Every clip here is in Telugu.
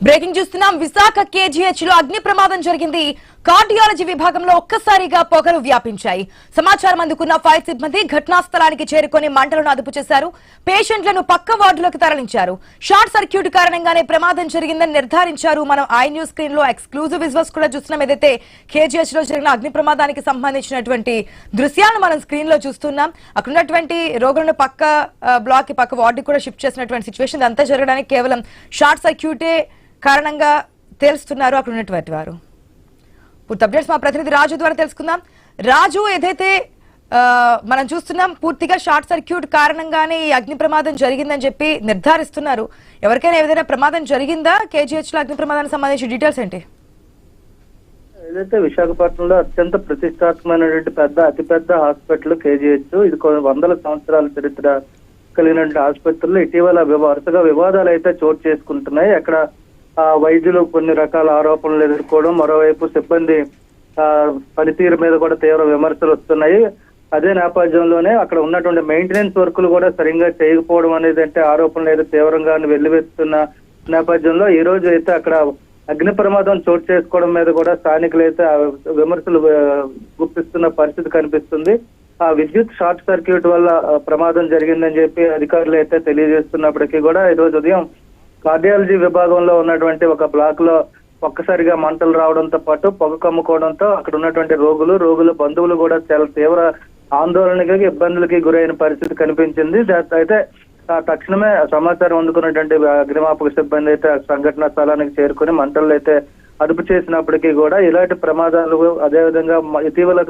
బ్రేకింగ్ చూస్తున్నాం. విశాఖ కేజీహెచ్ లో అగ్ని ప్రమాదం జరిగింది. కార్డియాలజీ విభాగంలో ఒక్కసారిగా పొగలు వ్యాపించాయి. సమాచారం అందుకున్న ఫైర్ సిబ్బంది ఘటనా స్థలానికి చేరుకొని మంటలను అదుపు చేశారు. పేషెంట్లను పక్క వార్డులోకి తరలించారు. షార్ట్ సర్క్యూట్ కారణంగానే ప్రమాదం జరిగిందని నిర్ధారించారు. మనం ఐ న్యూస్ స్క్రీన్ లో ఎక్స్క్లూజివ్ విజువల్స్ కూడా చూస్తున్నాం. ఏదైతే కేజీహెచ్ లో జరిగిన అగ్ని ప్రమాదానికి సంబంధించినటువంటి దృశ్యాలను మనం స్క్రీన్ లో చూస్తున్నాం. అక్కడ ఉన్నటువంటి రోగులను పక్క బ్లాక్ కి పక్క వార్డు కూడా షిఫ్ట్ చేసినటువంటి సిచ్యువేషన్. అంతా జరగడానికి కేవలం షార్ట్ సర్క్యూటే కారణంగా తెలుస్తున్నారు అక్కడ ఉన్నటువంటి వారు. పూర్తి అప్డేట్స్ మా ప్రతినిధి రాజు ద్వారా తెలుసుకుందాం. రాజు, ఏదైతే మనం చూస్తున్నాం పూర్తిగా షార్ట్ సర్క్యూట్ కారణంగానే ఈ అగ్ని ప్రమాదం జరిగిందని చెప్పి నిర్ధారిస్తున్నారు. ఎవరికైనా ఏదైనా ప్రమాదం జరిగిందా? కేజీహెచ్ లో అగ్ని ప్రమాదానికి సంబంధించి డీటెయిల్స్ ఏంటి? ఏదైతే విశాఖపట్నంలో అత్యంత ప్రతిష్టాత్మకమైనటువంటి అతిపెద్ద హాస్పిటల్ కేజీహెచ్, ఇది వందల సంవత్సరాల చరిత్ర కలిగినటువంటి ఆసుపత్రులు ఇటీవల వరుసగా వివాదాలు అయితే చోటు చేసుకుంటున్నాయి. అక్కడ వైద్యులు కొన్ని రకాల ఆరోపణలు ఎదుర్కోవడం, మరోవైపు సిబ్బంది పనితీరు మీద కూడా తీవ్ర విమర్శలు వస్తున్నాయి. అదే నేపథ్యంలోనే అక్కడ ఉన్నటువంటి మెయింటెనెన్స్ వర్కులు కూడా సరిగ్గా చేయకపోవడం అనేది అంటే ఆరోపణలు అయితే తీవ్రంగా వెల్లువెత్తుతున్న నేపథ్యంలో ఈ రోజు అయితే అక్కడ అగ్ని ప్రమాదం చోటు చేసుకోవడం మీద కూడా స్థానికులు అయితే విమర్శలు గుప్పిస్తున్న పరిస్థితి కనిపిస్తుంది. ఆ విద్యుత్ షార్ట్ సర్క్యూట్ వల్ల ప్రమాదం జరిగిందని చెప్పి అధికారులు అయితే తెలియజేస్తున్నప్పటికీ కూడా ఈ రోజు ఉదయం కార్డియాలజీ విభాగంలో ఉన్నటువంటి ఒక బ్లాక్ లో ఒక్కసారిగా మంటలు రావడంతో పాటు పొగ కమ్ముకోవడంతో అక్కడ ఉన్నటువంటి రోగులు బంధువులు కూడా చాలా తీవ్ర ఆందోళనకి ఇబ్బందులకి గురైన పరిస్థితి కనిపించింది. అయితే తక్షణమే సమాచారం అందుకున్నటువంటి అగ్నిమాపక సిబ్బంది అయితే సంఘటనా స్థలానికి చేరుకుని మంటలు అయితే అదుపు చేసినప్పటికీ కూడా ఇలాంటి ప్రమాదాలు, అదేవిధంగా ఇటీవల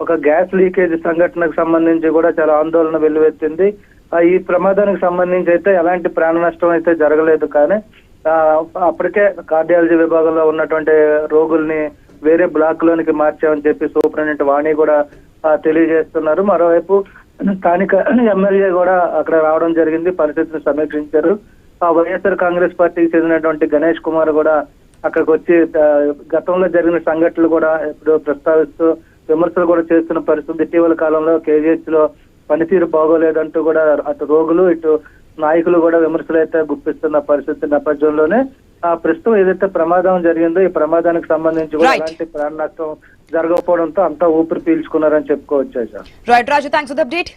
ఒక గ్యాస్ లీకేజ్ సంఘటనకు సంబంధించి కూడా చాలా ఆందోళన వెల్లువెత్తింది. ఈ ప్రమాదానికి సంబంధించి అయితే ఎలాంటి ప్రాణ నష్టం అయితే జరగలేదు. కానీ అప్పటికే కార్డియాలజీ విభాగంలో ఉన్నటువంటి రోగుల్ని వేరే బ్లాక్ లోనికి మార్చామని చెప్పి సూపరింటెండెంట్ వాణి కూడా తెలియజేస్తున్నారు. మరోవైపు స్థానిక ఎమ్మెల్యే కూడా అక్కడ రావడం జరిగింది, పరిస్థితిని సమీక్షించారు. వైఎస్ఆర్ కాంగ్రెస్ పార్టీకి చెందినటువంటి గణేష్ కుమార్ కూడా అక్కడికి వచ్చి గతంలో జరిగిన సంఘటనలు కూడా ఇప్పుడు ప్రస్తావిస్తూ విమర్శలు కూడా చేస్తున్న పరిస్థితి. ఇటీవల కాలంలో కేజీహెచ్ లో పనితీరు బాగోలేదంటూ కూడా అటు రోగులు ఇటు నాయకులు కూడా విమర్శలు అయితే గుప్పిస్తున్న పరిస్థితి నేపథ్యంలోనే ప్రస్తుతం ఏదైతే ప్రమాదం జరిగిందో ఈ ప్రమాదానికి సంబంధించి కూడా ఎలాంటి ప్రాణ నష్టం జరగకపోవడంతో అంతా ఊపిరి పీల్చుకున్నారని చెప్పుకోవచ్చు. Right Raju, thanks for the update.